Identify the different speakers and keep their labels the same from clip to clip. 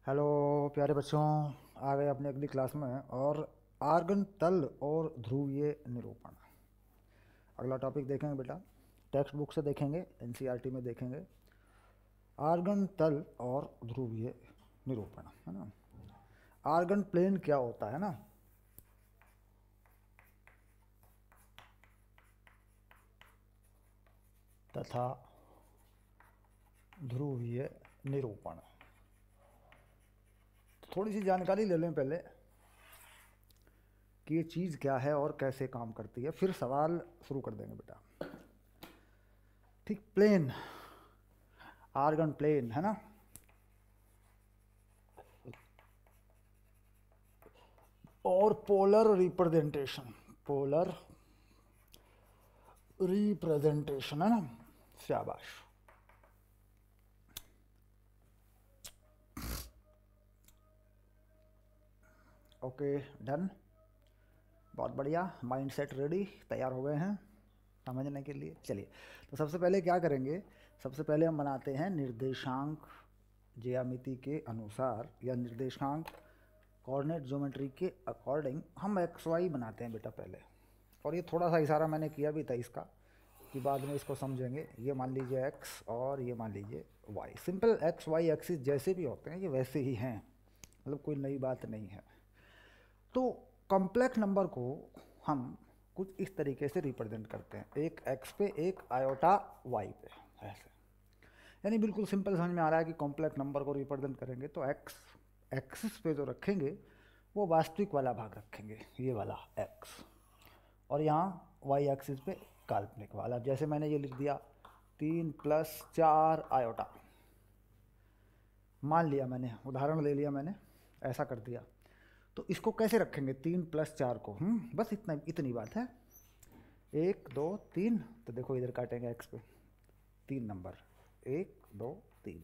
Speaker 1: Hello प्यारे बच्चों, आ गए अपने अगली क्लास में। और आर्गन तल और ध्रुवीय निरूपण, अगला टॉपिक देखेंगे बेटा। टेक्स्ट बुक से देखेंगे, एनसीईआरटी में देखेंगे। आर्गन तल और ध्रुवीय निरूपण, है ना। आर्गन प्लेन क्या होता है ना, तथा ध्रुवीय निरूपण। थोड़ी सी जानकारी ले लें पहले कि ये चीज़ क्या है और कैसे काम करती है, फिर सवाल शुरू कर देंगे बेटा। ठीक, प्लेन, आर्गन प्लेन, है ना। और पोलर रिप्रेजेंटेशन, पोलर रिप्रेजेंटेशन, है ना। शाबाश। ओके, डन, बहुत बढ़िया। माइंड सेट रेडी, तैयार हो गए हैं समझने के लिए। चलिए, तो सबसे पहले क्या करेंगे, सबसे पहले हम बनाते हैं निर्देशांक ज्यामिति के अनुसार, या निर्देशांक कोऑर्डिनेट ज्योमेट्री के अकॉर्डिंग हम एक्स वाई बनाते हैं बेटा पहले। और ये थोड़ा सा इशारा मैंने किया भी था इसका, कि बाद में इसको समझेंगे। ये मान लीजिए एक्स और ये मान लीजिए Y, simple X Y axis जैसे भी होते हैं ये वैसे ही हैं, मतलब कोई नई बात नहीं है। तो कॉम्प्लेक्स नंबर को हम कुछ इस तरीके से रिप्रेजेंट करते हैं, एक एक्स पे एक आयोटा वाई पे, ऐसे। यानी बिल्कुल सिंपल समझ में आ रहा है कि कॉम्प्लेक्स नंबर को रिप्रेजेंट करेंगे तो एक्स एक्सिस पे जो रखेंगे वो वास्तविक वाला भाग रखेंगे, ये वाला एक्स। और यहाँ वाई एक्सिस पे काल्पनिक वाला, जैसे मैंने ये लिख दिया 3+4 आयोटा, मान लिया मैंने, उदाहरण ले लिया मैंने, ऐसा कर दिया। तो इसको कैसे रखेंगे 3+4 को, बस इतना, इतनी बात है। 1 2 3, तो देखो इधर काटेंगे एक्स पे 3 नंबर, 1 2 3।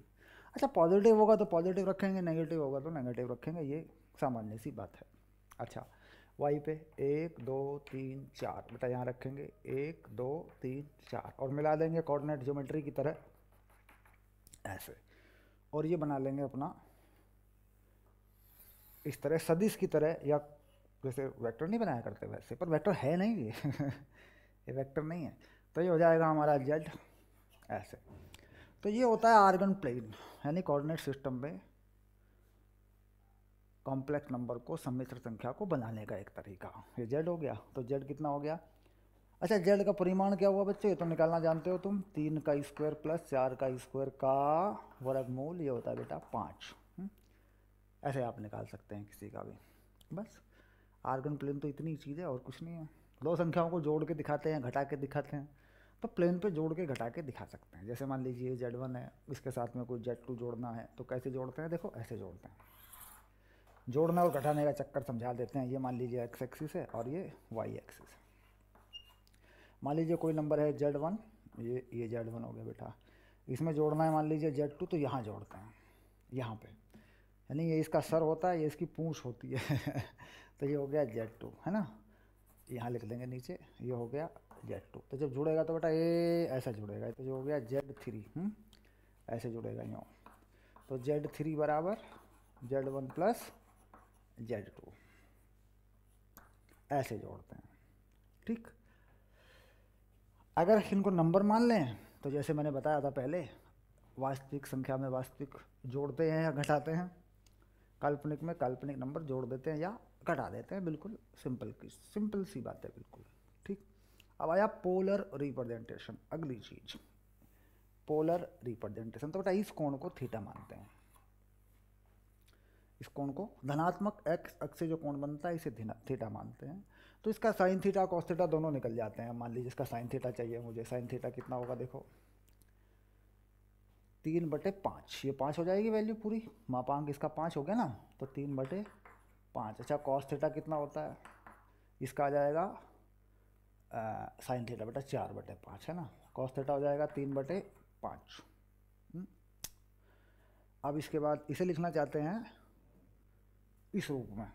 Speaker 1: अच्छा, पॉजिटिव होगा तो पॉजिटिव रखेंगे, नेगेटिव होगा तो नेगेटिव रखेंगे, ये सामान्य सी बात है। अच्छा, वाई पे 1 2 3 4 बेटा यहाँ रखेंगे, 1 2 3 4, और मिला देंगे कोऑर्डिनेट ज्योमेट्री की तरह, ऐसे। और ये बना लेंगे अपना इस तरह सदिश की तरह, या जैसे वेक्टर नहीं बनाया करते वैसे, पर वेक्टर है नहीं ये ये वेक्टर नहीं है। तो ये हो जाएगा हमारा जेड, ऐसे। तो ये होता है आर्गन प्लेन, यानी कोऑर्डिनेट सिस्टम में कॉम्प्लेक्स नंबर को, सम्मिश्र संख्या को बनाने का एक तरीका। ये जेड हो गया, तो जेड कितना हो गया। अच्छा, जेड का परिमाण क्या हुआ बच्चे, ये तो निकालना जानते हो तुम, 3 का स्क्वायर प्लस 4 का स्क्वायर का वर्गमूल, ये होता है बेटा 5। ऐसे आप निकाल सकते हैं किसी का भी, बस। आर्गन प्लेन तो इतनी चीज़ है और कुछ नहीं है। दो संख्याओं को जोड़ के दिखाते हैं, घटा के दिखाते हैं, तो प्लेन पे जोड़ के घटा के दिखा सकते हैं। जैसे मान लीजिए Z1 है, इसके साथ में कोई Z2 जोड़ना है, तो कैसे जोड़ते हैं, देखो ऐसे जोड़ते हैं। जोड़ना और घटाने का चक्कर समझा देते हैं। ये मान लीजिए एक्स एक्सिस है और ये वाई एक्सिस है। मान लीजिए कोई नंबर है Z1, ये Z1 हो गया बेटा, इसमें जोड़ना है मान लीजिए Z2, तो यहाँ जोड़ते हैं, यहाँ पे। यानी ये इसका सर होता है, ये इसकी पूंछ होती है तो ये हो गया Z2, है ना। यहाँ लिख देंगे नीचे, ये हो गया Z2। तो जब जुड़ेगा तो बेटा ये ऐसा जुड़ेगा, तो जो हो गया Z3, ऐसे जुड़ेगा यूँ। तो Z3 बराबर Z1 प्लस Z2, ऐसे जोड़ते हैं। ठीक, अगर इनको नंबर मान लें तो जैसे मैंने बताया था पहले, वास्तविक संख्या में वास्तविक जोड़ते हैं या घटाते हैं, काल्पनिक में काल्पनिक नंबर जोड़ देते हैं या घटा देते हैं, बिल्कुल सिंपल की सिंपल सी बात है, बिल्कुल ठीक। अब आया पोलर रिप्रेजेंटेशन, अगली चीज, पोलर रिप्रेजेंटेशन। तो बेटा इस कोण को थीटा मानते हैं, इस कोण को, धनात्मक एक्स अक्ष से जो कोण बनता है इसे थीटा मानते हैं। तो इसका साइन थीटा कॉस थीटा दोनों निकल जाते हैं। मान लीजिए इसका साइन थीटा चाहिए मुझे, साइन थीटा कितना होगा, देखो 3/5, ये 5 हो जाएगी वैल्यू पूरी, मापांक इसका 5 हो गया ना, तो 3/5। अच्छा, कॉस थीटा कितना होता है, इसका आ जाएगा साइन थीटा बेटा 4/5, है ना। कॉस थीटा हो जाएगा 3/5। अब इसके बाद इसे लिखना चाहते हैं इस रूप में,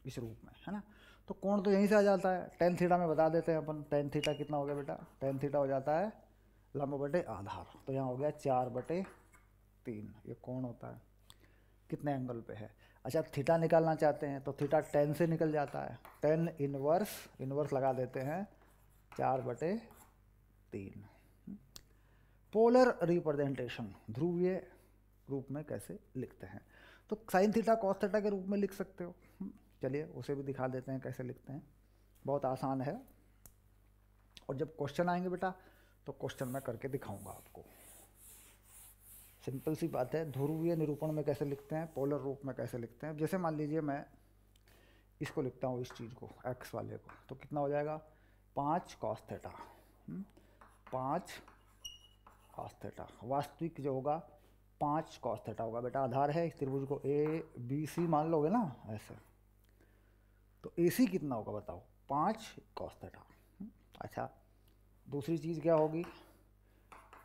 Speaker 1: इस रूप में, है ना। तो कोण तो यहीं से आ जाता है, टेन थीटा में बता देते हैं अपन। टेन थीटा कितना हो गया बेटा, टेन थीटा हो जाता है लंब बटे आधार, तो यहाँ हो गया 4/3, ये कोण होता है। कितने एंगल पे है। अच्छा थीटा निकालना चाहते हैं तो थीटा 10 से निकल जाता है, 10 इनवर्स लगा देते हैं 4/3। पोलर रिप्रेजेंटेशन, ध्रुवीय रूप में कैसे लिखते हैं, तो साइन थीटा कॉस थीटा के रूप में लिख सकते हो। चलिए उसे भी दिखा देते हैं कैसे लिखते हैं, बहुत आसान है। और जब क्वेश्चन आएंगे बेटा तो क्वेश्चन मैं करके दिखाऊंगा आपको। सिंपल सी बात है, ध्रुवीय निरूपण में कैसे लिखते हैं, पोलर रूप में कैसे लिखते हैं। जैसे मान लीजिए मैं इसको लिखता हूँ, इस चीज़ को एक्स वाले को, तो कितना हो जाएगा 5 कॉस थीटा, 5 कॉस थीटा। वास्तविक जो होगा 5 कॉस थीटा होगा बेटा। आधार है इस त्रिभुज को ए बी सी मान लोगे ना ऐसे, तो ए सी कितना होगा बताओ 5 कॉस थीटा। अच्छा दूसरी चीज़ क्या होगी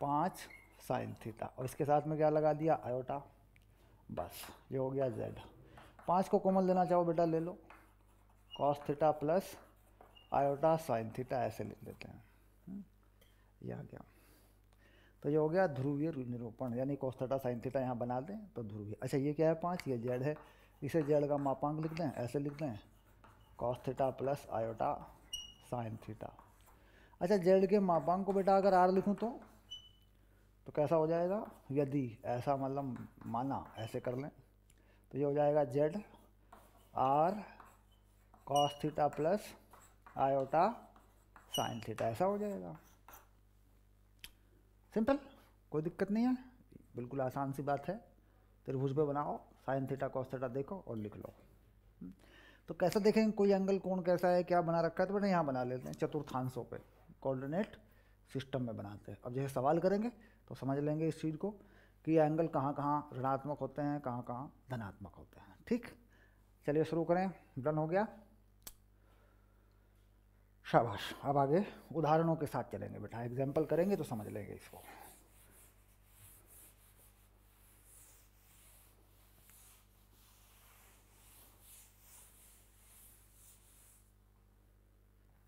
Speaker 1: 5 साइन थीटा, और इसके साथ में क्या लगा दिया आयोटा, बस ये हो गया जेड। 5 को कॉमन लेना चाहो बेटा ले लो, cos theta plus iota sine theta ऐसे लिख लेते हैं, यह क्या, तो ये हो गया ध्रुवीय निरूपण, यानी कॉस थीटा साइन थीटा यहाँ बना दें तो ध्रुवीय। अच्छा ये क्या है 5, ये जेड है, इसे जेड का मापांक लिख दें, ऐसे लिख दें cos theta plus iota sine theta. अच्छा जेड के मापांक को बेटा अगर आर लिखूँ तो कैसा हो जाएगा, यदि ऐसा मतलब माना ऐसे कर लें तो ये हो जाएगा Z R cos theta plus iota sine theta, ऐसा हो जाएगा। सिंपल, कोई दिक्कत नहीं है, बिल्कुल आसान सी बात है। त्रिभुज पे बनाओ, साइन थीटा कॉस थीटा देखो और लिख लो। तो कैसे देखेंगे कोई एंगल कोण कैसा है क्या बना रखा है, तो बेटा यहाँ बना लेते हैं चतुर्थांशों पे, कोऑर्डिनेट सिस्टम में बनाते हैं। अब जैसे सवाल करेंगे तो समझ लेंगे इस चीज़ को कि एंगल कहाँ कहाँ ऋणात्मक होते हैं, कहाँ कहाँ धनात्मक होते हैं। ठीक, चलिए शुरू करें, डन हो गया, शाबाश। अब आगे उदाहरणों के साथ चलेंगे बेटा, एग्जाम्पल करेंगे तो समझ लेंगे इसको।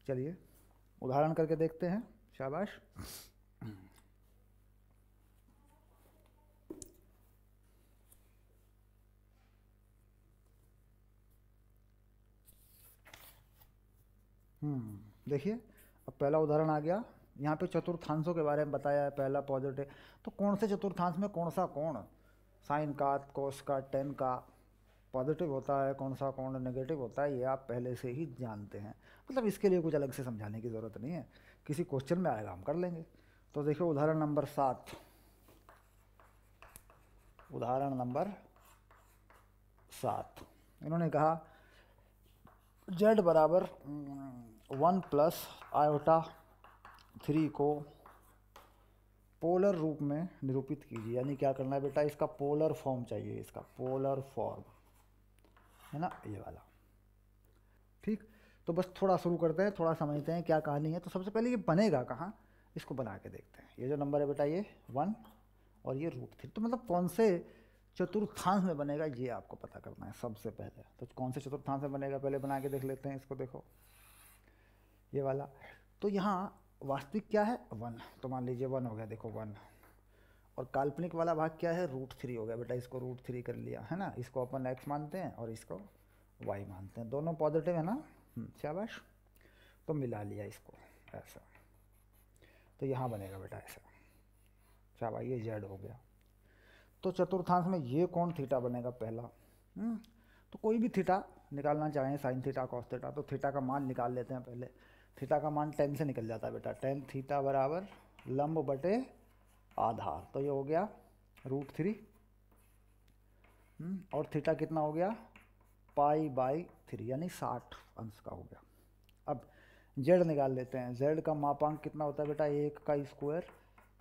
Speaker 1: चलिए उदाहरण करके देखते हैं, शाबाश। देखिए अब पहला उदाहरण आ गया, यहाँ पे चतुर्थांशों के बारे में बताया है। पहला पॉजिटिव, तो कौन से चतुर्थांश में कौन सा कोण, साइन का, कोस का, टेन का पॉजिटिव होता है, कौन सा कोण नेगेटिव होता है, ये आप पहले से ही जानते हैं। मतलब इसके लिए कुछ अलग से समझाने की ज़रूरत नहीं है, किसी क्वेश्चन में आएगा हम कर लेंगे। तो देखिए उदाहरण नंबर 7, उदाहरण नंबर 7 इन्होंने कहा z बराबर 1 प्लस आयोटा 3 को पोलर रूप में निरूपित कीजिए। यानी क्या करना है बेटा, इसका पोलर फॉर्म चाहिए, इसका पोलर फॉर्म है ना, ये वाला। ठीक, तो बस थोड़ा शुरू करते हैं, थोड़ा समझते हैं क्या कहानी है। तो सबसे पहले ये बनेगा कहाँ, इसको बना के देखते हैं। ये जो नंबर है बेटा ये 1 और ये √3, तो मतलब कौन से चतुर्थांश में बनेगा ये आपको पता करना है सबसे पहले। तो कौन से चतुर्थांश में बनेगा पहले बना के देख लेते हैं इसको। देखो ये वाला, तो यहाँ वास्तविक क्या है 1, तो मान लीजिए 1 हो गया, देखो 1, और काल्पनिक वाला भाग क्या है √3 हो गया बेटा, इसको √3 कर लिया है ना। इसको अपन x मानते हैं और इसको y मानते हैं, दोनों पॉजिटिव है ना, शाबाश। तो मिला लिया इसको ऐसा, तो यहाँ बनेगा बेटा ऐसा, शाबाश, ये z हो गया। तो चतुर्थांश में ये कौन थीटा बनेगा पहला। तो कोई भी थीटा निकालना चाहें, साइन थीटा कॉस थीटा, तो थीटा का मान निकाल लेते हैं पहले। थीटा का मान 10 से निकल जाता है बेटा, 10 थीटा बराबर लंब बटे आधार, तो ये हो गया √3, और थीटा कितना हो गया π/3 यानी 60 अंश का हो गया। अब जेड निकाल लेते हैं, जेड का मापांक कितना होता है बेटा 1 का स्क्वायर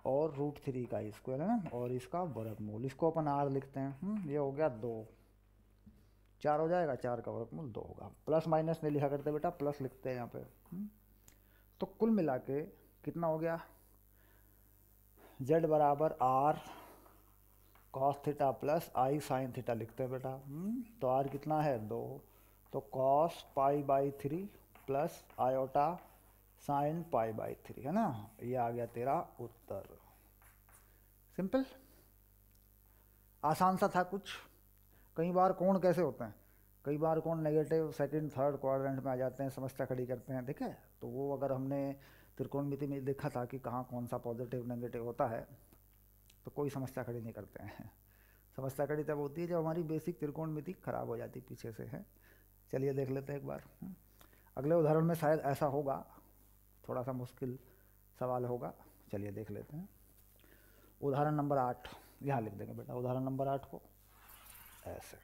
Speaker 1: और √3 का स्क्वायर है ना, और इसका वर्गमूल, इसको अपन r लिखते हैं। ये हो गया 2, 4 हो जाएगा, 4 का वर्गमूल 2 होगा। प्लस माइनस नहीं लिखा करते बेटा, प्लस लिखते हैं यहाँ पे। तो कुल मिला के कितना हो गया, z बराबर r cos theta plus i sine theta लिखते हैं बेटा। तो r कितना है 2, तो कॉस π/3 प्लस आयोटा साइन π/3 है ना, ये आ गया तेरा उत्तर। सिंपल, आसान सा था कुछ, कई बार कोण कैसे होते हैं, कई बार कोण नेगेटिव सेकंड थर्ड क्वाड्रेंट में आ जाते हैं, समस्या खड़ी करते हैं, देखे। तो वो अगर हमने त्रिकोणमिति में देखा था कि कहाँ कौन सा पॉजिटिव नेगेटिव होता है, तो कोई समस्या खड़ी नहीं करते हैं। समस्या खड़ी तब होती है जब हमारी बेसिक त्रिकोणमिति खराब हो जाती पीछे से है। चलिए देख लेते हैं एक बार। अगले उदाहरण में शायद ऐसा होगा, थोड़ा सा मुश्किल सवाल होगा। चलिए देख लेते हैं। उदाहरण नंबर 8 यहाँ लिख देंगे बेटा, उदाहरण नंबर 8 को ऐसे।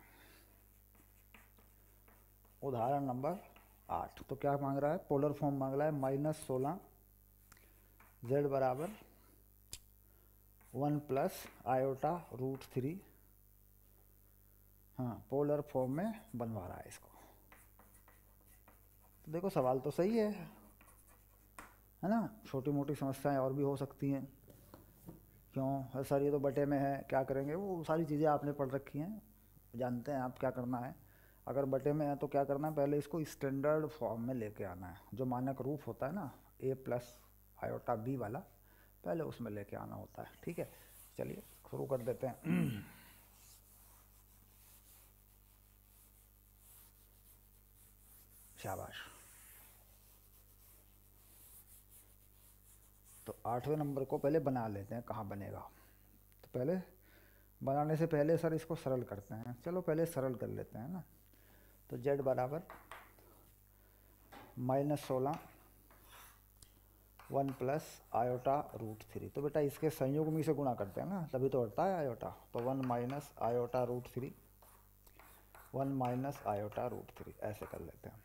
Speaker 1: उदाहरण नंबर 8 तो क्या मांग रहा है, पोलर फॉर्म मांग रहा है -16 z बराबर 1 प्लस आयोटा रूट 3। हाँ, पोलर फॉर्म में बनवा रहा है इसको। तो देखो सवाल तो सही है ना। छोटी मोटी समस्याएं और भी हो सकती हैं, क्यों सर ये तो बटे में है, क्या करेंगे, वो सारी चीज़ें आपने पढ़ रखी हैं, जानते हैं आप क्या करना है। अगर बटे में है तो क्या करना है, पहले इसको स्टैंडर्ड फॉर्म में लेके आना है। जो मानक रूप होता है ना a प्लस आयोटा b वाला, पहले उसमें लेके आना होता है। ठीक है, चलिए शुरू कर देते हैं। शाबाश। तो 8वें नंबर को पहले बना लेते हैं, कहाँ बनेगा। तो पहले बनाने से पहले सर इसको सरल करते हैं, चलो पहले सरल कर लेते हैं ना। तो z बराबर -16 1 प्लस आयोटा रूट 3। तो बेटा इसके संयुग्मी से गुणा करते हैं ना, तभी तो हटता है आयोटा। तो 1 minus iota root 3, 1 minus iota root 3, ऐसे कर लेते हैं।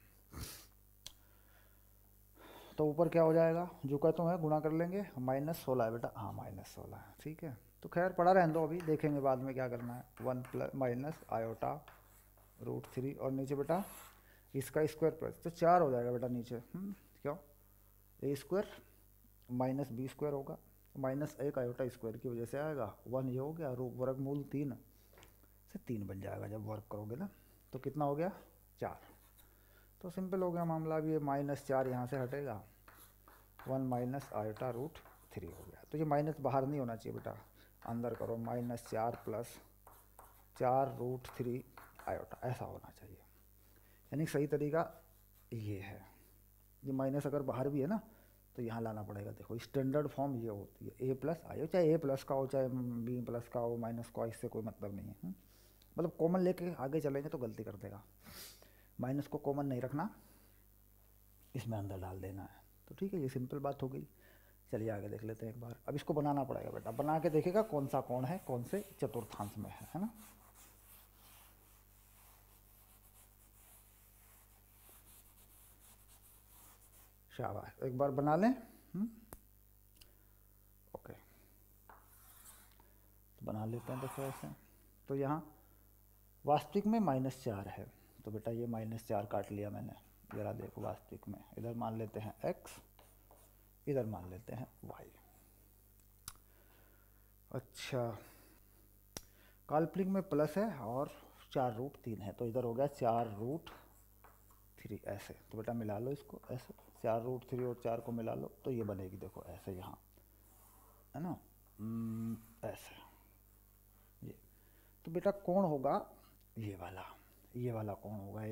Speaker 1: तो ऊपर क्या हो जाएगा, जो कहते हैं गुणा कर लेंगे, -16 है बेटा, हाँ -16 है, ठीक है। तो खैर पढ़ा रहने दो, अभी देखेंगे बाद में क्या करना है। 1 प्लस माइनस आयोटा रूट 3 और नीचे बेटा इसका स्क्वायर प्लस, तो 4 हो जाएगा बेटा नीचे। क्यों, ए स्क्वायर माइनस बी स्क्वायर होगा, -1 आयोटा स्क्वायर की वजह से आएगा। 1 ये हो गया, वर्गमूल 3 से 3 बन जाएगा जब वर्क करोगे ना। तो कितना हो गया, 4। तो सिंपल हो गया मामला। अब ये -4 यहाँ से हटेगा, 1 माइनस आयोटा रूट 3 हो गया। तो ये माइनस बाहर नहीं होना चाहिए बेटा, अंदर करो, -4 प्लस 4 रूट 3 आयोटा, ऐसा होना चाहिए। यानी सही तरीका ये है। ये माइनस अगर बाहर भी है ना तो यहाँ लाना पड़ेगा। देखो स्टैंडर्ड फॉर्म ये होती है, a प्लस आयो, चाहे a प्लस का हो चाहे b प्लस का हो, माइनस का, इससे कोई मतलब नहीं है। मतलब कॉमन लेके आगे चलेंगे तो गलती कर देगा। माइनस को कॉमन नहीं रखना, इसमें अंदर डाल देना है। तो ठीक है, ये सिंपल बात हो गई। चलिए आगे देख लेते हैं एक बार। अब इसको बनाना पड़ेगा बेटा, बना के देखेगा कौन सा कोण है, कौन से चतुर्थांश में है ना। शाबाश, एक बार बना लें। ओके, तो बना लेते हैं देखो ऐसे। तो यहाँ वास्तविक में -4 है, तो बेटा ये -4 काट लिया मैंने। ज़रा देखो वास्तविक में, इधर मान लेते हैं x, इधर मान लेते हैं y। अच्छा, काल्पनिक में प्लस है और 4√3 है, तो इधर हो गया 4√3 ऐसे। तो बेटा मिला लो इसको ऐसे, 4√3 और 4 को मिला लो तो ये बनेगी, देखो ऐसे यहाँ है ना, ऐसे ये। तो बेटा कौन होगा ये वाला, ये वाला कौन होगा,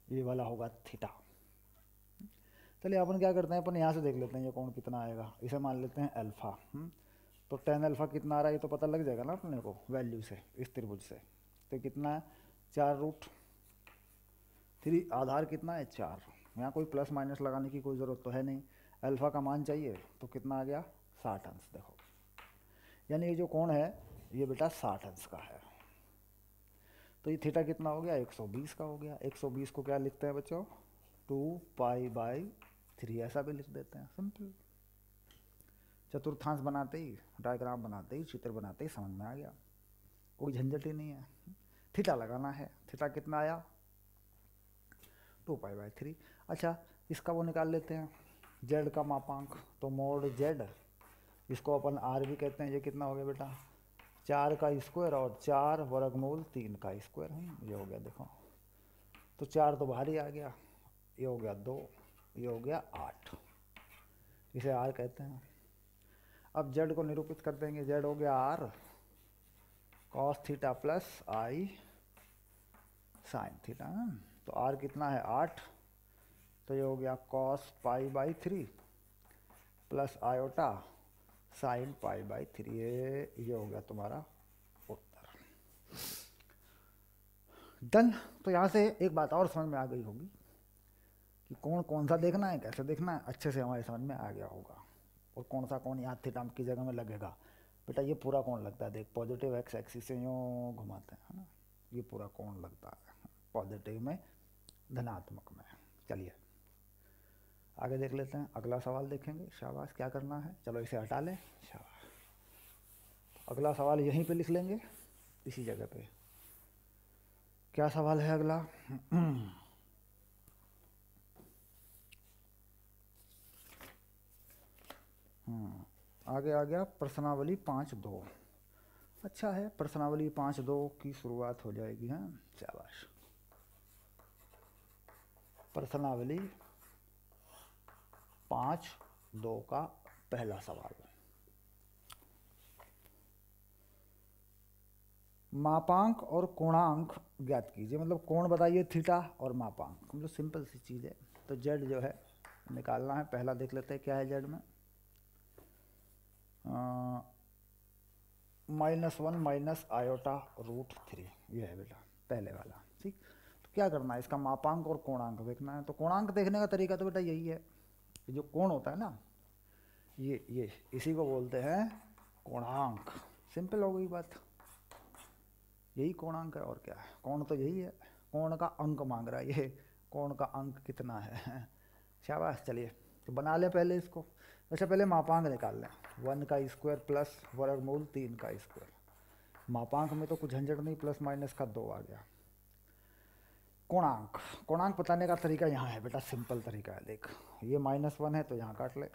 Speaker 1: ये वाला होगा थीटा। चलिए अपन क्या करते हैं, अपन यहाँ से देख लेते हैं ये कौन कितना आएगा। इसे मान लेते हैं अल्फ़ा। तो tan अल्फ़ा कितना आ रहा है ये तो पता लग जाएगा ना अपने को वैल्यू से, इस त्रिभुज से। तो कितना है, 4√3, आधार कितना है 4। यहाँ कोई प्लस माइनस लगाने की कोई ज़रूरत तो है नहीं। अल्फ़ा का मान चाहिए तो कितना आ गया, 60 अंश। देखो यानी ये जो कोण है ये बेटा 60 अंश का है। तो ये थीटा कितना हो गया, 120 का हो गया। 120 को क्या लिखते हैं बच्चों, 2π/3, ऐसा भी लिख देते हैं, सिंपल। चतुर्थांश बनाते ही, डायग्राम बनाते ही, चित्र बनाते ही समझ में आ गया, कोई झंझट ही नहीं है। थीटा लगाना है, थीटा कितना आया, 2π/3। अच्छा, इसका वो निकाल लेते हैं, जेड का मापांक। तो मोड जेड, इसको अपन आर भी कहते हैं। ये कितना हो गया बेटा, 4 का स्क्वायर और 4 वर्गमूल 3 का स्क्वायर है, ये हो गया। देखो तो 4 तो बाहर ही आ गया, ये हो गया 2, ये हो गया 8, इसे आर कहते हैं। अब जेड को निरूपित कर देंगे, जेड हो गया R, cos theta plus I sine theta. तो आर कितना है 8, तो ये हो गया cos pi by 3 plus iota sine pi by 3। ये हो गया तुम्हारा उत्तर। डन। तो यहाँ से एक बात और समझ में आ गई होगी कि कौन कौन सा देखना है, कैसे देखना है, अच्छे से हमारे समझ में आ गया होगा। और कौन सा कौन यहाँ थीटा की जगह में लगेगा। बेटा ये पूरा कौन लगता है, देख पॉजिटिव एक्स एक्सिस से यूँ घुमाते हैं, है ना, ये पूरा कौन लगता है पॉजिटिव में, धनात्मक में। चलिए आगे देख लेते हैं, अगला सवाल देखेंगे। शाबाश, क्या करना है, चलो इसे हटा लें। शाबाश, अगला सवाल यहीं पे लिख लेंगे, इसी जगह पे। क्या सवाल है अगला? आगे आ गया प्रश्नावली 5.2। अच्छा है, प्रश्नावली 5.2 की शुरुआत हो जाएगी। हाँ शाबाश, प्रश्नावली 5.2 का पहला सवाल। मापांक और कोणांक ज्ञात कीजिए। मतलब कोण बताइए थीटा और मापांक, मतलब सिंपल सी चीज़ है। तो जेड जो है निकालना है। पहला देख लेते हैं क्या है जेड में, -1 माइनस आयोटा √3, ये है बेटा पहले वाला। ठीक, तो क्या करना है, इसका मापांक और कोणांक देखना है। तो कोणांक देखने का तरीका तो बेटा यही है, जो कोण होता है ना, ये इसी को बोलते हैं कोणांक। सिंपल हो गई बात, यही कोणांक है और क्या है। कोण तो यही है, कोण का अंक मांग रहा है ये, कोण का अंक कितना है। शाबाश, चलिए तो बना लें पहले इसको। वैसे पहले मापांक निकाल लें, 1 का स्क्वायर प्लस वर्गमूल 3 का स्क्वायर। मापांक में तो कुछ झंझट नहीं, प्लस माइनस का 2 आ गया। कोणांक, कोणांक बताने का तरीका यहाँ है बेटा, सिंपल तरीका है। देख ये -1 है तो यहाँ काट ले,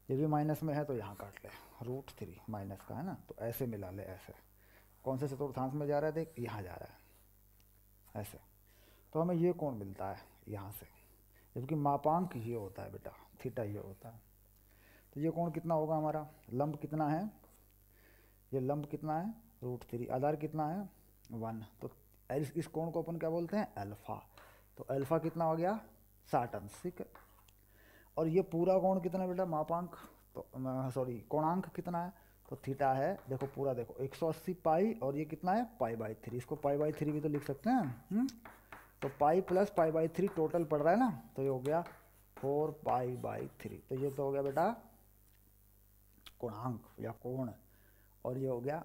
Speaker 1: ये भी माइनस में है तो यहाँ काट ले, √3 माइनस का है ना, तो ऐसे मिला ले। ऐसे कौन से चतुर्थांश में जा रहा है, देख यहाँ जा रहा है ऐसे, तो हमें ये कोण मिलता है यहाँ से, जबकि मापांक ये होता है बेटा, थीटा ये होता है। तो ये कोण कितना होगा हमारा, लंब कितना है, ये लंब कितना है √3, आधार कितना है 1, तो इस कोण को अपन क्या बोलते हैं अल्फा। तो अल्फा कितना हो गया 60 अंश। ठीक है, और ये पूरा कोण कितना है बेटा, मापांक तो सॉरी कोणांक कितना है, तो थीटा है, देखो पूरा देखो 180 पाई, और ये कितना है π/3, इसको π/3 भी तो लिख सकते हैं। तो पाई प्लस π/3 टोटल पड़ रहा है ना, तो ये हो गया 4π/3। तो ये तो हो गया बेटा कोणांक या कोण, और ये हो गया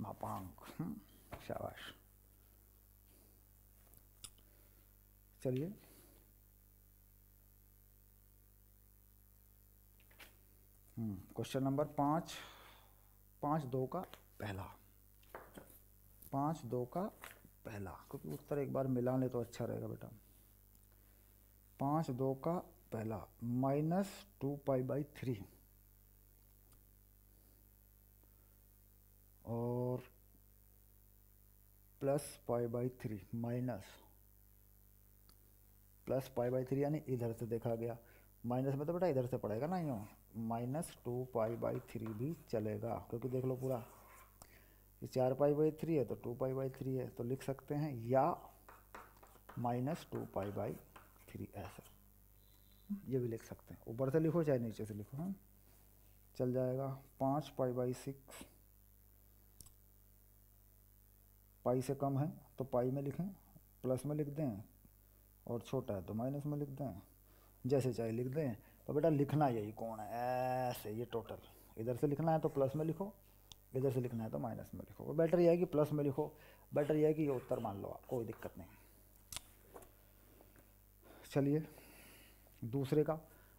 Speaker 1: मापांक। शाबाश, चलिए क्वेश्चन नंबर 5.2 का पहला, 5.2 का पहला, क्योंकि उत्तर एक बार मिला ले तो अच्छा रहेगा बेटा। 5.2 का पहला, -2π/3 और +π/3 माइनस +π/3, यानी इधर से देखा गया, माइनस में तो बेटा इधर से पड़ेगा ना, यूँ -2π/3 भी चलेगा, क्योंकि देख लो पूरा ये 4π/3 है तो 2π/3 है, तो लिख सकते हैं या -2π/3 ऐसे, ये भी लिख सकते हैं। ऊपर से लिखो चाहे नीचे से लिखो, हाँ चल जाएगा। 5π/6, पाई से कम है तो पाई में लिखें, प्लस में लिख दें, और छोटा है तो माइनस में लिख दें, जैसे चाहे लिख दें। तो बेटा लिखना यही कोण है ऐसे, ये टोटल इधर से लिखना है तो प्लस में लिखो, इधर से लिखना है तो माइनस में लिखो। बेटर यह है कि प्लस में लिखो, बेटर यह है कि ये उत्तर मान लो आप, कोई दिक्कत नहीं। चलिए दूसरे का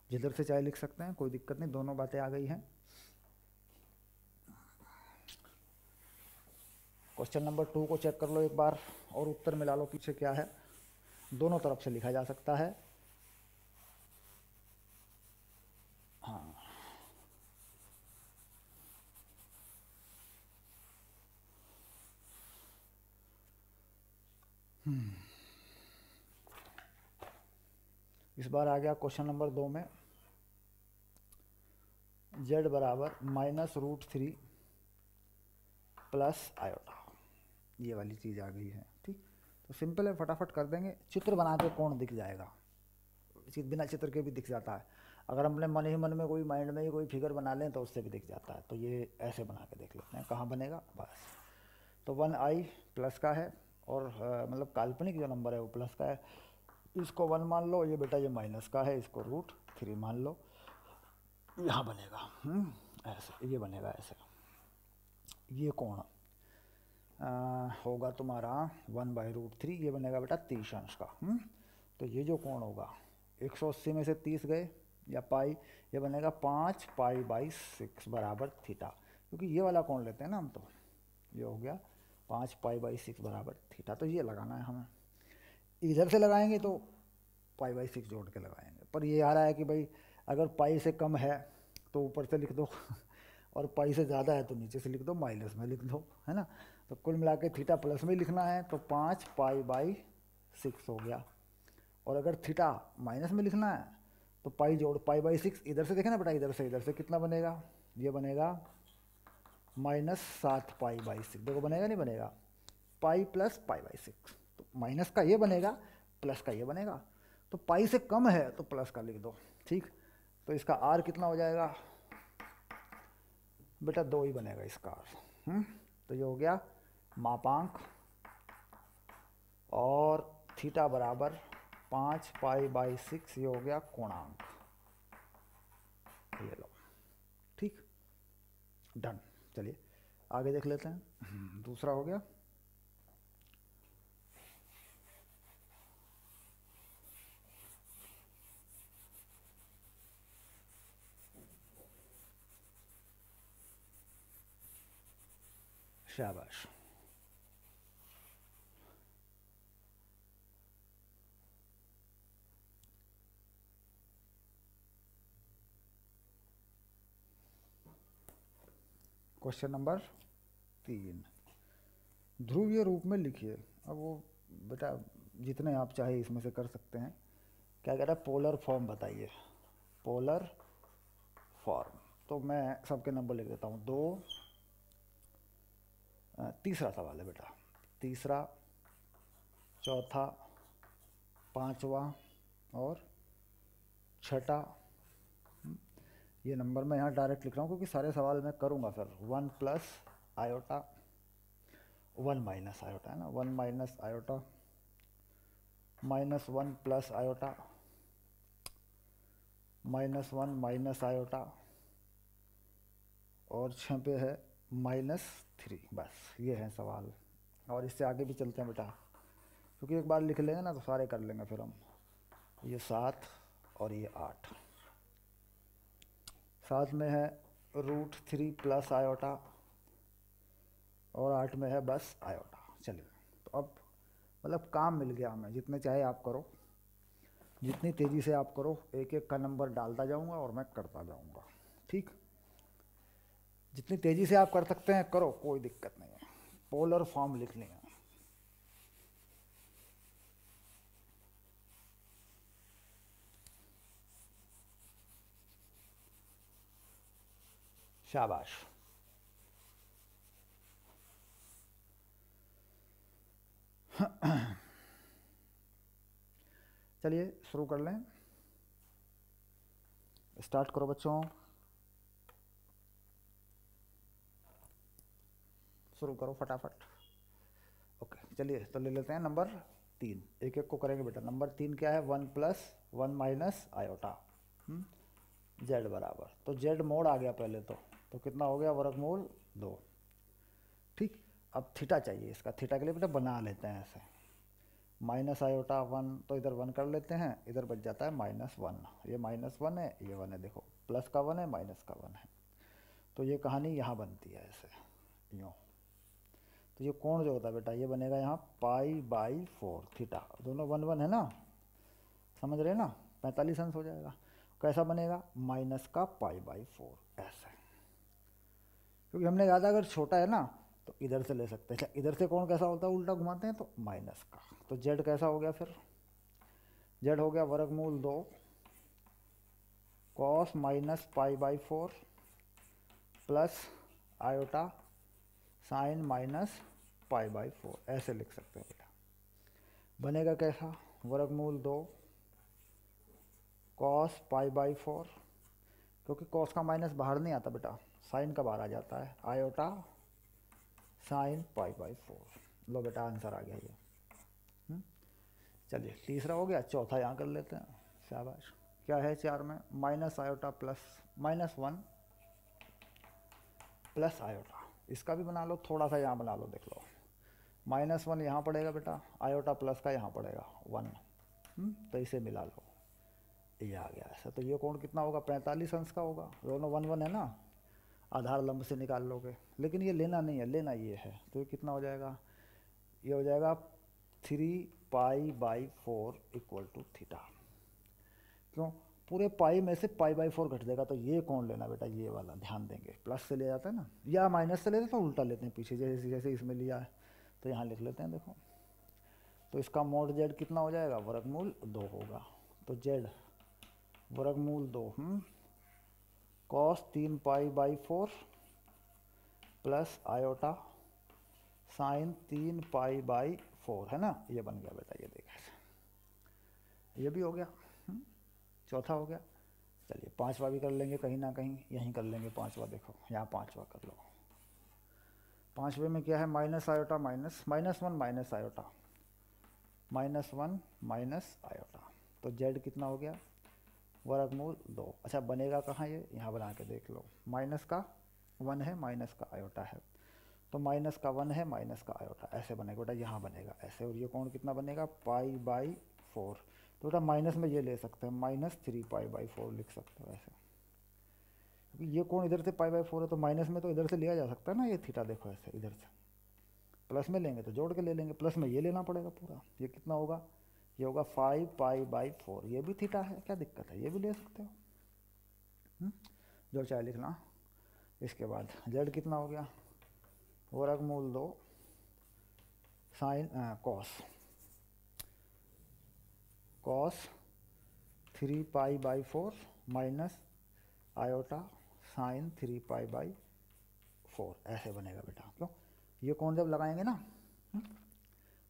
Speaker 1: जिधर से चाहे लिख सकते हैं, कोई दिक्कत नहीं, दोनों बातें आ गई हैं। क्वेश्चन नंबर 2 को चेक कर लो एक बार, और उत्तर मिला लो पीछे क्या है, दोनों तरफ से लिखा जा सकता है। हाँ इस बार आ गया क्वेश्चन नंबर 2 में, z बराबर -√3 प्लस आयोटा, ये वाली चीज़ आ गई है। ठीक, तो सिंपल है, फटाफट कर देंगे। चित्र बना के कोण दिख जाएगा, बिना चित्र के भी दिख जाता है। अगर हम अपने मन ही मन में कोई माइंड में ही कोई फिगर बना लें तो उससे भी दिख जाता है। तो ये ऐसे बना के देख लेते हैं कहाँ बनेगा। बस, तो 1i प्लस का है और मतलब काल्पनिक जो नंबर है वो प्लस का है, इसको 1 मान लो। ये बेटा ये माइनस का है, इसको √3 मान लो। यहाँ बनेगा ऐसे, ये बनेगा ऐसे। ये कोण होगा तुम्हारा 1/√3, ये बनेगा बेटा 30 अंश का। तो ये जो कोण होगा 180 में से 30 गए या पाई, ये बनेगा 5π/6 बराबर थीटा। क्योंकि ये वाला कोण लेते हैं ना हम, तो ये हो गया 5π/6 बराबर थीटा। तो ये लगाना है हमें। इधर से लगाएंगे तो π/6 जोड़ के लगाएंगे, पर ये आ रहा है कि भाई अगर पाई से कम है तो ऊपर से लिख दो और पाई से ज़्यादा है तो नीचे से लिख दो, माइनस में लिख दो, है ना। तो कुल मिला के थीटा प्लस में लिखना है, तो 5π/6 हो गया। और अगर थीटा माइनस में लिखना है तो पाई जोड़ π/6, इधर से देखें ना बेटा, इधर से कितना बनेगा, ये बनेगा -7π/6। देखो बनेगा नहीं बनेगा, पाई प्लस π/6। तो माइनस का ये बनेगा, प्लस का ये बनेगा। तो पाई से कम है तो प्लस का लिख दो। ठीक, तो इसका आर कितना हो जाएगा बेटा, 2 ही बनेगा इसका आर। तो ये हो गया मापांक, और थीटा बराबर 5π/6, ये हो गया कोणांक। ये लो, ठीक, डन। चलिए आगे देख लेते हैं। दूसरा हो गया, शाबाश। क्वेश्चन नंबर 3, ध्रुवीय रूप में लिखिए। अब वो बेटा जितने आप चाहे इसमें से कर सकते हैं। क्या कह रहा है, पोलर फॉर्म बताइए, पोलर फॉर्म। तो मैं सबके नंबर लिख देता हूँ। 2, तीसरा सवाल है बेटा, तीसरा, चौथा, पांचवा और छठा। ये नंबर मैं यहाँ डायरेक्ट लिख रहा हूँ क्योंकि सारे सवाल मैं करूँगा फिर। 1 प्लस आयोटा, 1 माइनस आयोटा, है ना, 1 minus iota, -1 plus iota, -1 minus iota, और 6 पे है -3। बस ये है सवाल। और इससे आगे भी चलते हैं बेटा, क्योंकि एक बार लिख लेंगे ना तो सारे कर लेंगे फिर हम। ये 7 और ये 8। 7 में है √3 प्लस आयोटा, और 8 में है बस आयोटा। चलिए, तो अब मतलब काम मिल गया हमें। जितने चाहे आप करो, जितनी तेज़ी से आप करो, एक एक का नंबर डालता जाऊंगा और मैं करता जाऊंगा। ठीक, जितनी तेज़ी से आप कर सकते हैं करो, कोई दिक्कत नहीं है। पोलर फॉर्म लिख लेंगे। शाबाश। चलिए शुरू कर लें, स्टार्ट करो बच्चों, शुरू करो फटाफट। ओके, चलिए तो ले लेते हैं नंबर 3, एक एक को करेंगे बेटा। नंबर 3 क्या है, 1 प्लस 1 माइनस आयोटा, जेड बराबर। तो जेड मोड आ गया पहले तो कितना हो गया, वर्गमूल 2। ठीक, अब थीटा चाहिए इसका। थीटा के लिए बेटा बना लेते हैं ऐसे, माइनस आयोटा 1, तो इधर 1 कर लेते हैं, इधर बच जाता है -1। ये -1 है, ये 1 है, देखो प्लस का 1 है, माइनस का 1 है। तो ये कहानी यहाँ बनती है ऐसे, यूँ। तो ये कोण जो होता है बेटा, ये बनेगा यहाँ π/4 थीटा। दोनों 1 1 है ना, समझ रहे हैं ना, 45 अंश हो जाएगा। कैसा बनेगा, माइनस का π/4 ऐसे। क्योंकि हमने ज़्यादा अगर छोटा है ना तो इधर से ले सकते हैं। इधर से कोण कैसा होता है, उल्टा घुमाते हैं तो माइनस का। तो जेड कैसा हो गया फिर, जेड हो गया वर्गमूल 2 cos -π/4 plus iota sine minus pi by 4, ऐसे लिख सकते हो बेटा। बनेगा कैसा, वर्गमूल 2 कॉस पाई बाई 4, क्योंकि कॉस का माइनस बाहर नहीं आता बेटा, साइन का बाहर आ जाता है, आयोटा साइन पाई बाई 4। लो बेटा आंसर आ गया ये। चलिए तीसरा हो गया, चौथा यहाँ कर लेते हैं। शाबाश। क्या है 4 में, minus iota plus -1 plus iota, इसका भी बना लो, थोड़ा सा यहाँ बना लो, देख लो। -1 यहाँ पड़ेगा बेटा, आयोटा प्लस का यहाँ पड़ेगा 1, तो इसे मिला लो, ये आ गया ऐसा। तो ये कोण कितना होगा, 45 अंश का होगा, दोनों 1 है ना, आधार लंब से निकाल लोगे, लेकिन ये लेना नहीं है, लेना ये है। तो ये कितना हो जाएगा, ये हो जाएगा 3 pi by 4 equal to theta. क्यों, पूरे पाई में से पाई बाई 4 घट जाएगा, तो ये कौन लेना बेटा, ये वाला ध्यान देंगे, प्लस से ले जाता है ना, या माइनस से ले लेते हैं, उल्टा लेते हैं पीछे, जैसे जैसे इसमें लिया है, तो यहाँ लिख लेते हैं, देखो। तो इसका मोड जेड कितना हो जाएगा, वर्गमूल 2 होगा। तो जेड वर्गमूल 2 cos 3 pi by 4 plus iota sign 3 pi by 4, है ना, ये बन गया बेटा, ये देखा, ये भी हो गया। चौथा हो गया। चलिए पांचवा भी कर लेंगे, कहीं ना कहीं यहीं कर लेंगे पांचवा, देखो यहाँ पांचवा कर लो। पांचवे में क्या है, minus iota minus -1 minus iota, -1 minus iota, तो जेड कितना हो गया, वर्गमूल 2। अच्छा बनेगा कहाँ, ये यहाँ बना के देख लो, माइनस का 1 है, माइनस का आयोटा है, तो माइनस का 1 है, माइनस का आयोटा, ऐसे बनेगा बेटा, यहाँ बनेगा ऐसे। और ये कोण कितना बनेगा, पाई बाई 4, तो बेटा माइनस में ये ले सकते हैं, -3 पाई बाई 4 लिख सकते हो ऐसे, क्योंकि ये कोण इधर से पाई बाई 4 है, तो माइनस में तो इधर से लिया जा सकता है ना, ये थीटा देखो ऐसे, इधर से प्लस में लेंगे तो जोड़ के ले लेंगे, प्लस में ये लेना पड़ेगा पूरा, ये कितना होगा, ये होगा 5 पाई बाई 4, ये भी थीटा है, क्या दिक्कत है, ये भी ले सकते हो, जो चाहे लिखना। इसके बाद जेड कितना हो गया, वर्गमूल 2 sine cos 3 pi by 4 minus iota sine 3 pi by 4, ऐसे बनेगा बेटा। क्यों, ये कोण जब लगाएंगे ना,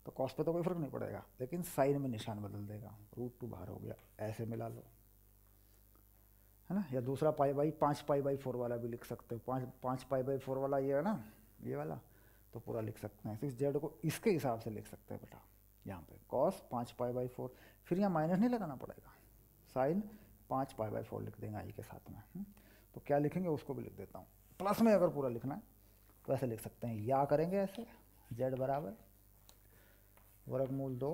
Speaker 1: तो कॉस पे तो कोई फर्क नहीं पड़ेगा, लेकिन साइन में निशान बदल देगा, √2 बाहर हो गया, ऐसे मिला लो, है ना। या दूसरा पाई बाई 5 पाई बाई 4 वाला भी लिख सकते हो, 5 पाई बाई 4 वाला ये है ना, ये वाला, तो पूरा लिख सकते हैं। तो इस जेड को इसके हिसाब से लिख सकते हैं बेटा, यहाँ पे कॉस 5 पाई बाई 4, फिर यहाँ माइनस नहीं लगाना पड़ेगा, साइन 5 पाई बाई 4 लिख देंगे आई के साथ में। तो क्या लिखेंगे उसको भी लिख देता हूँ, प्लस में अगर पूरा लिखना है तो ऐसे लिख सकते हैं, या करेंगे ऐसे, जेड बराबर वर्गमूल 2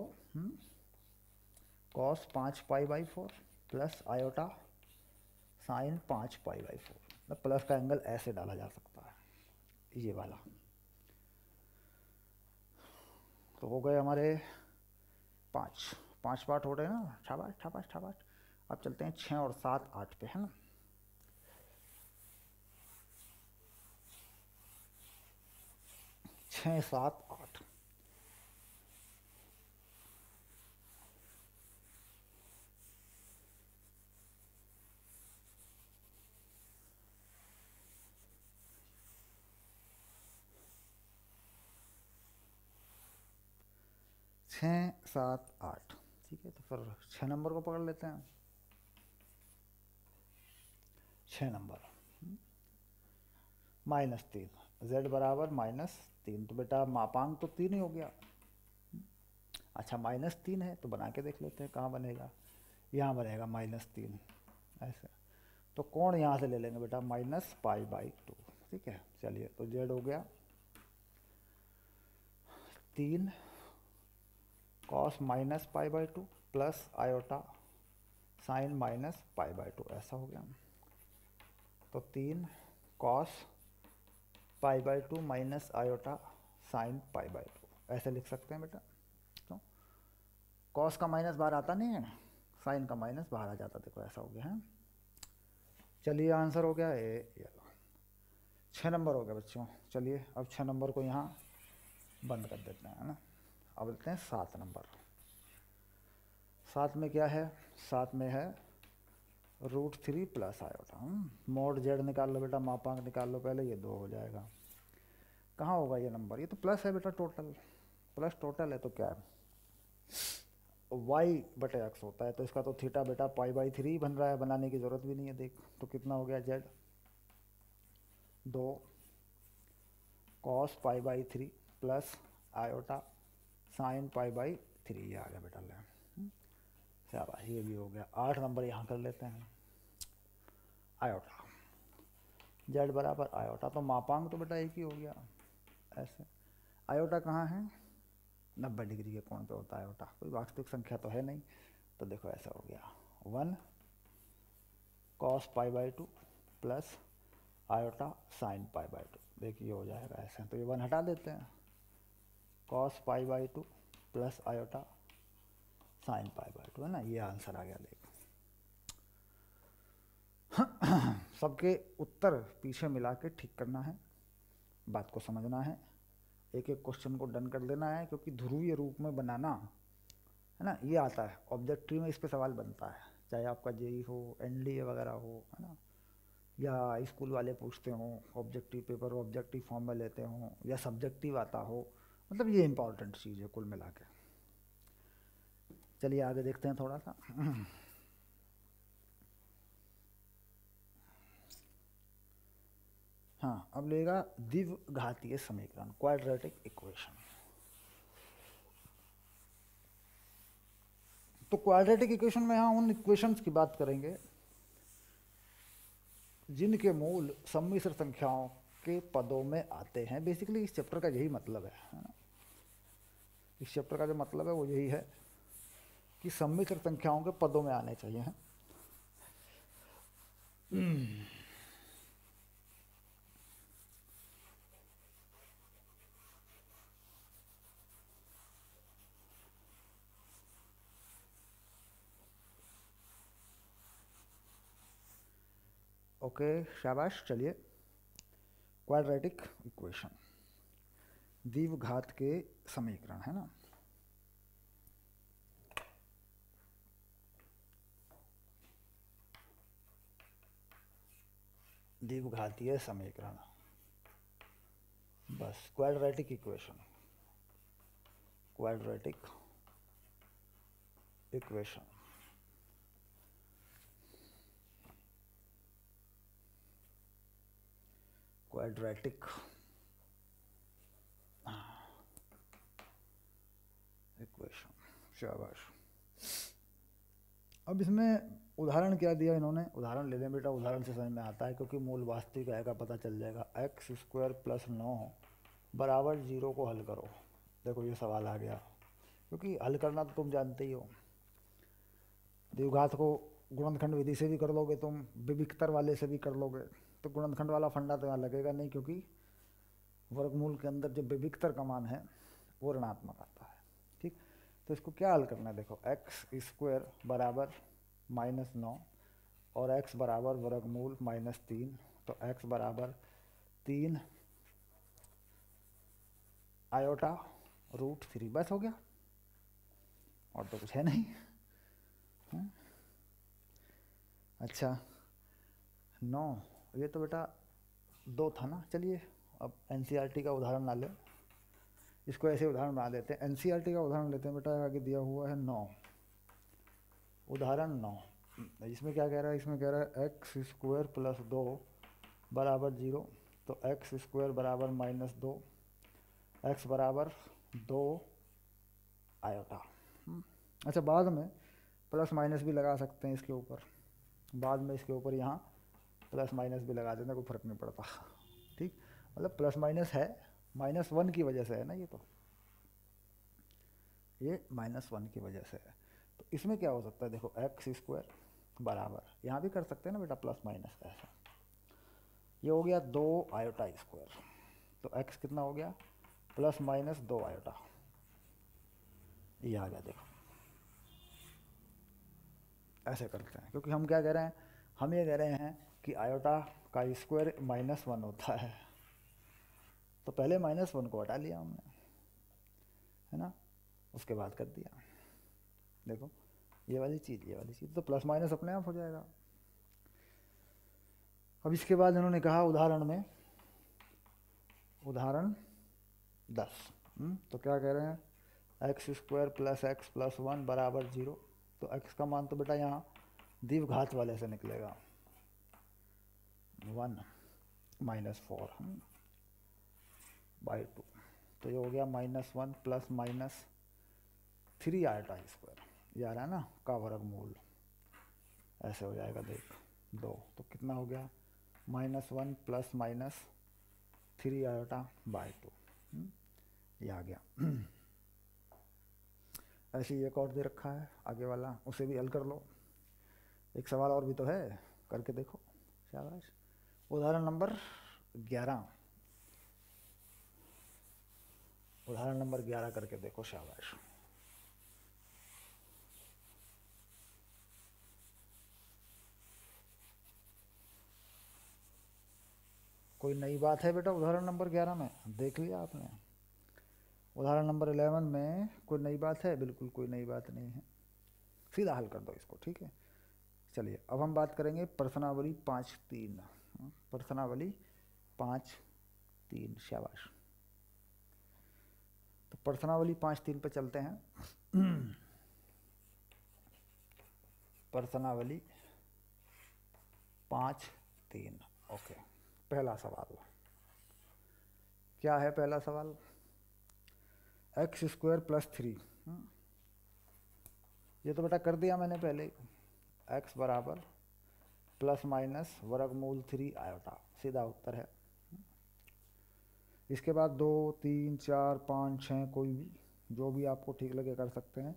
Speaker 1: cos 5 pi by 4 plus iota sign 5 pi by 4, plus का एंगल ऐसे डाला जा सकता है, ये वाला। तो हो गए हमारे 5 पार्ट हो रहे हैं ना, शाबाश शाबाश शाबाश। अब चलते हैं 6 और 7 8 पे, है ना। 6 7 8, छः सात आठ, ठीक है। तो फिर 6 नंबर को पकड़ लेते हैं। 6 नंबर -3, z बराबर -3, तो बेटा मापांक तो 3 ही हो गया। अच्छा -3 है तो बना के देख लेते हैं कहाँ बनेगा, यहाँ बनेगा -3 ऐसे। तो कोण यहाँ से ले लेंगे बेटा -π/2, ठीक है। चलिए तो z हो गया 3 cos -π/2 प्लस आयोटा साइन -π/2, ऐसा हो गया। तो 3 cos π/2 माइनस आयोटा साइन π/2, ऐसे लिख सकते हैं बेटा। तो cos का माइनस बाहर आता नहीं है, साइन का माइनस बाहर आ जाता, देखो ऐसा हो गया है। चलिए आंसर हो गया ये 6 नंबर हो गया बच्चों। चलिए अब 6 नंबर को यहाँ बंद कर देते हैं, है ना। अब बोलते हैं 7 नंबर। 7 में क्या है, 7 में है √3 प्लस आयोटा। मोड जेड निकाल लो बेटा, मापांक निकाल लो पहले, ये 2 हो जाएगा। कहाँ होगा ये नंबर? ये तो प्लस है बेटा, टोटल प्लस टोटल है तो क्या है, वाई बटे एक्स होता है, तो इसका तो थीटा बेटा पाई/3 बन रहा है, बनाने की ज़रूरत भी नहीं है। देख तो कितना हो गया, Z 2 cos pi plus iota sine pi, ये आ गया बेटा। ले शाबाश, ये भी हो गया। 8 नंबर यहाँ कर लेते हैं। आयोटा जेड बराबर आयोटा, तो मापांक तो बेटा एक ही हो गया ऐसे। आयोटा कहाँ है? 90 डिग्री के कोण पे होता है आयोटा, कोई वास्तविक संख्या तो है नहीं, तो देखो ऐसा हो गया 1 कॉस पाई/2 प्लस आयोटा साइन पाई/2। देखिए हो जाएगा ऐसे, तो ये 1 हटा देते हैं, कॉस पाई/2 प्लस आयोटा साइन पाई/2 है ना, ये आंसर आ गया। देख सबके उत्तर पीछे मिला के ठीक करना है, बात को समझना है, एक एक क्वेश्चन को डन कर लेना है, क्योंकि ध्रुवीय रूप में बनाना है ना, ये आता है ऑब्जेक्टिव में, इस पे सवाल बनता है, चाहे आपका जेई हो, एनडीए वगैरह हो, है ना, या स्कूल वाले पूछते हो ऑब्जेक्टिव पेपर ऑब्जेक्टिव फॉर्म में लेते हो, या सब्जेक्टिव आता हो, मतलब ये इंपॉर्टेंट चीज़ है कुल मिला के। चलिए आगे देखते हैं थोड़ा सा। हाँ, अब लेगा द्विघातीय समीकरण, क्वाड्रेटिक इक्वेशन। तो क्वाड्रेटिक इक्वेशन में यहाँ उन इक्वेशंस की बात करेंगे जिनके मूल सम्मिश्र संख्याओं के पदों में आते हैं। बेसिकली इस चैप्टर का यही मतलब है ना, इस चैप्टर का जो मतलब है वो यही है कि सम्मिश्र संख्याओं के पदों में आने चाहिए हैं। ओके शाबाश। चलिए क्वाड्रेटिक इक्वेशन, द्विघात के समीकरण है ना। द्विघातीय समीकरण, बस quadratic equation, quadratic equation. Quadratic equation, शाबाश। अब इसमें उदाहरण क्या दिया इन्होंने, उदाहरण ले लें बेटा, उदाहरण से समझ में आता है, क्योंकि मूल वास्तविक आएगा पता चल जाएगा। एक्स स्क्वायर प्लस 9 बराबर 0 को हल करो। देखो ये सवाल आ गया, क्योंकि हल करना तो तुम जानते ही हो, द्विघात को गुणनखंड विधि से भी कर लोगे तुम, विविक्तर वाले से भी कर लोगे, तो गुणनखंड वाला फंडा तो यहाँ लगेगा नहीं, क्योंकि वर्गमूल के अंदर जो विविक्तर का मान है वो ऋणात्मक आता है। ठीक, तो इसको क्या हल करना है, देखो एक्स स्क्वायर बराबर -9 और x बराबर वर्गमूल -3, तो x बराबर 3 आयोटा √3, बस हो गया, और तो कुछ है नहीं। अच्छा 9, ये तो बेटा 2 था ना। चलिए अब एनसीईआरटी का उदाहरण ना ले, इसको ऐसे उदाहरण बना देते हैं। एनसीईआरटी का उदाहरण लेते हैं बेटा, आगे दिया हुआ है 9, उदाहरण 9। इसमें क्या कह रहा है, इसमें कह रहा है एक्स स्क्वायर प्लस 2 बराबर 0, तो एक्स स्क्वायर बराबर -2, एक्स बराबर 2 आयोटा। अच्छा बाद में प्लस माइनस भी लगा सकते हैं इसके ऊपर, बाद में इसके ऊपर यहाँ प्लस माइनस भी लगा देना, कोई फर्क नहीं पड़ता। ठीक, मतलब प्लस माइनस है, -1 की वजह से है ना, ये तो ये -1 की वजह से है। तो इसमें क्या हो सकता है, देखो एक्स स्क्वायर बराबर, यहाँ भी कर सकते हैं ना बेटा प्लस माइनस ऐसा, ये हो गया 2 आयोटा स्क्वायर, तो एक्स कितना हो गया +-2 आयोटा, ये आ गया। देखो ऐसे करते हैं, क्योंकि हम क्या कह रहे हैं, हम ये कह रहे हैं कि आयोटा का स्क्वायर -1 होता है, तो पहले -1 को हटा लिया हमने, है ना, उसके बाद कर दिया। देखो ये वाली चीज़ तो प्लस माइनस अपने आप हो जाएगा। अब इसके बाद इन्होंने कहा उदाहरण में उदाहरण 10। तो क्या कह रहे हैं, x square plus x plus 1 बराबर 0। तो एक्स का मान तो बेटा यहाँ द्विघात वाले से निकलेगा, 1 माइनस 4 बाई 2। तो ये हो गया -1 प्लस माइनस 3 आयोटा स्क्वायर, ये आ रहा है ना, का वर्गमूल, ऐसे हो जाएगा देख 2। तो कितना हो गया, -1 प्लस माइनस 3 आयोटा बाई 2, ये आ गया। ऐसे ही एक और दे रखा है आगे वाला, उसे भी हल कर लो। एक सवाल और भी तो है, करके देखो, शाबाश। उदाहरण नंबर 11, उदाहरण नंबर 11 करके देखो, शाबाश। कोई नई बात है बेटा उदाहरण नंबर 11 में, देख लिया आपने? उदाहरण नंबर 11 में कोई नई बात है? बिल्कुल कोई नई बात नहीं है, सीधा हल कर दो इसको, ठीक है। चलिए अब हम बात करेंगे प्रश्नावली 5.3, प्रश्नावली 5.3, शाबाश। तो प्रश्नावली 5.3 पे चलते हैं। प्रश्नावली 5.3, ओके। पहला सवाल क्या है? पहला सवाल एक्स स्क्वायर प्लस 3, ये तो बेटा कर दिया मैंने पहले, एक्स बराबर प्लस माइनस वर्गमूल 3 आयोटा, सीधा उत्तर है। इसके बाद 2, 3, 4, 5, 6, कोई भी जो भी आपको ठीक लगे कर सकते हैं,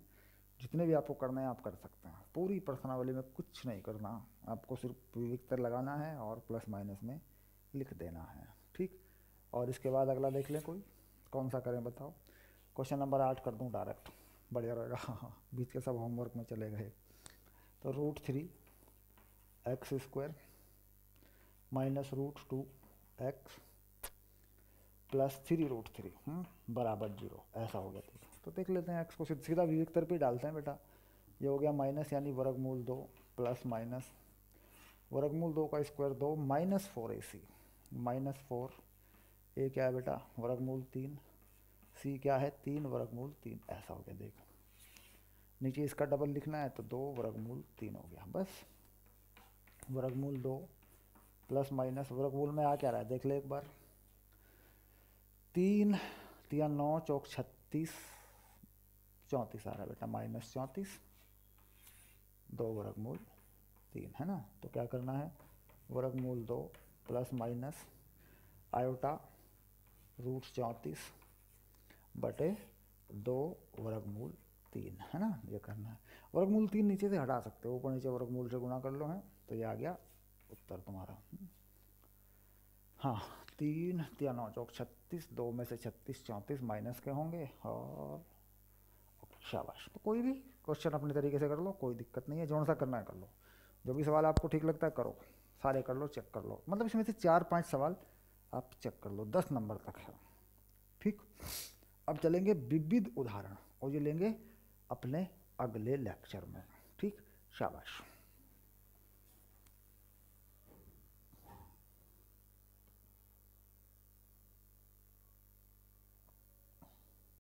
Speaker 1: जितने भी आपको करने हैं आप कर सकते हैं। पूरी प्रश्नावली में कुछ नहीं करना, आपको सिर्फ विविक्तर लगाना है और प्लस माइनस में लिख देना है, ठीक। और इसके बाद अगला देख लें, कोई कौन सा करें बताओ? क्वेश्चन नंबर 8 कर दूं डायरेक्ट, बढ़िया रहेगा। हाँ, बीच के सब होमवर्क में चले गए। तो √3 x square minus √2 x plus 3√3 बराबर 0, ऐसा हो गया। तो देख लेते हैं, एक्स को सीधा विविक्तर पे डालते हैं बेटा। ये हो गया माइनस यानी वर्गमूल 2 प्लस माइनस वर्गमूल 2 का स्क्वायर 2 माइनस 4ac, -4 ए क्या है बेटा वर्गमूल 3, सी क्या है 3 वर्गमूल 3, ऐसा हो गया। देख नीचे इसका डबल लिखना है तो 2 वर्गमूल 3 हो गया, बस। वर्गमूल 2 प्लस माइनस वर्गमूल में आ क्या रहा है देख ले एक बार, 3 3 9 चौक 36, 34 आ रहा है बेटा, -34, 2 वर्गमूल 3 है ना। तो क्या करना है, वर्गमूल 2 प्लस माइनस आयोटा √34 बटे 2 वर्गमूल 3 है ना, ये करना है। वर्गमूल 3 नीचे से हटा सकते हो, ऊपर नीचे वर्गमूल से गुणा कर लो है, तो ये आ गया उत्तर तुम्हारा। हाँ, 3 3 9 चौक 36, 2 में से 36 34 माइनस के होंगे, और शाबाश। तो कोई भी क्वेश्चन अपने तरीके से कर लो, कोई दिक्कत नहीं है, जो सा करना है कर लो, जो भी सवाल आपको ठीक लगता है करो, सारे कर लो, चेक कर लो, मतलब इसमें से 4-5 सवाल आप चेक कर लो, 10 नंबर तक है, ठीक। अब चलेंगे विविध उदाहरण, और ये लेंगे अपने अगले लेक्चर में, ठीक, शाबाश।